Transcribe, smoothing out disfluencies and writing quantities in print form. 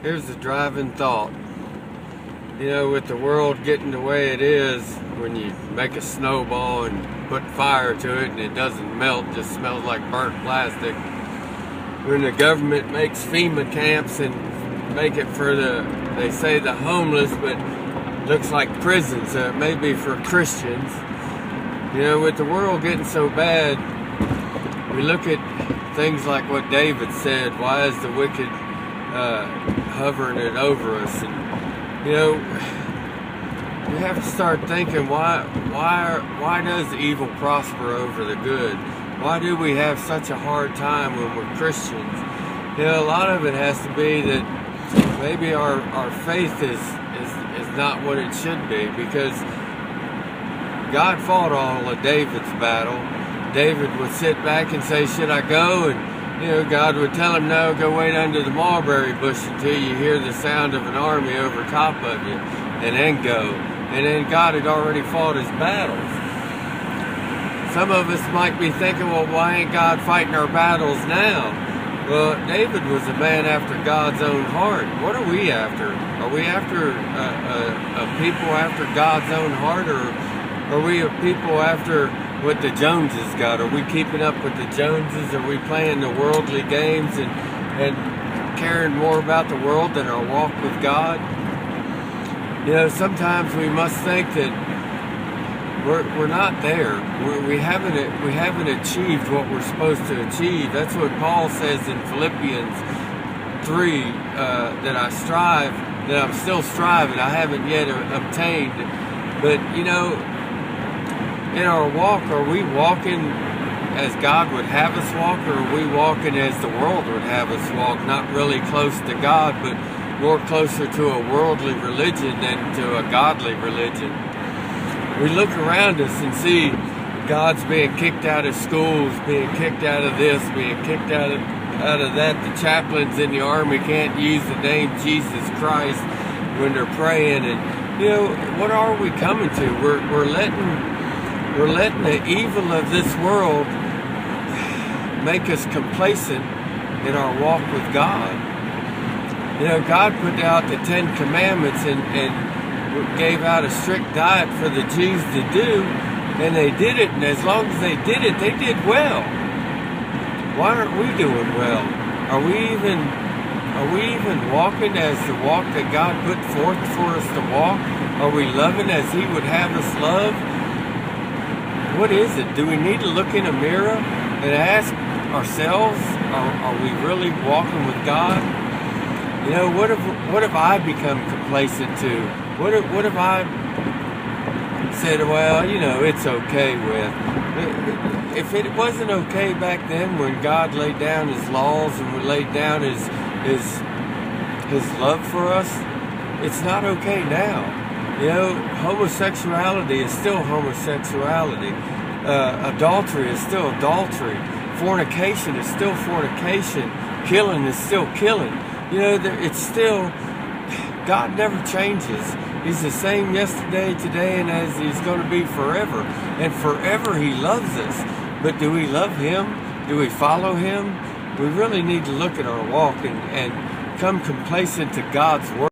Here's a driving thought. You know, with the world getting the way it is, when you make a snowball and put fire to it and it doesn't melt, just smells like burnt plastic. When the government makes FEMA camps and make it for they say the homeless, but looks like prison, so it may be for Christians. You know, with the world getting so bad, we look at things like what David said, why is the wicked hovering it over us? And you know, we have to start thinking, why does evil prosper over the good? Why do we have such a hard time when we're Christians? You know, a lot of it has to be that maybe our faith is not what it should be, because God fought all of David's battle. David would sit back and say, should I go? And you know, God would tell him, no, go wait under the mulberry bush until you hear the sound of an army over top of you, and then go. And then God had already fought his battles. Some of us might be thinking, well, why ain't God fighting our battles now? Well, David was a man after God's own heart. What are we after? Are we after a people after God's own heart, or are we a people after what the Joneses got? Are we keeping up with the Joneses? Are we playing the worldly games and caring more about the world than our walk with God? You know, sometimes we must think that we're not there. We haven't achieved what we're supposed to achieve. That's what Paul says in Philippians 3, that I'm still striving. I haven't yet obtained. But you know, in our walk, are we walking as God would have us walk, or are we walking as the world would have us walk? Not really close to God, but more closer to a worldly religion than to a godly religion. We look around us and see God's being kicked out of schools, being kicked out of this, being kicked out of that. The chaplains in the army can't use the name Jesus Christ when they're praying. And you know, what are we coming to? We're letting the evil of this world make us complacent in our walk with God. You know, God put out the 10 Commandments and gave out a strict diet for the Jews to do, and they did it, and as long as they did well. Why aren't we doing well? Are we even walking as the walk that God put forth for us to walk? Are we loving as He would have us love? What is it? Do we need to look in a mirror and ask ourselves, are we really walking with God? You know, what have I become complacent to? What have I said, well, you know, it's okay with? If it wasn't okay back then when God laid down His laws and we laid down His love for us, it's not okay now. You know, homosexuality is still homosexuality. Adultery is still adultery. Fornication is still fornication. Killing is still killing. You know, it's still, God never changes. He's the same yesterday, today, and as He's going to be forever. And forever He loves us. But do we love Him? Do we follow Him? We really need to look at our walk and come complacent to God's word.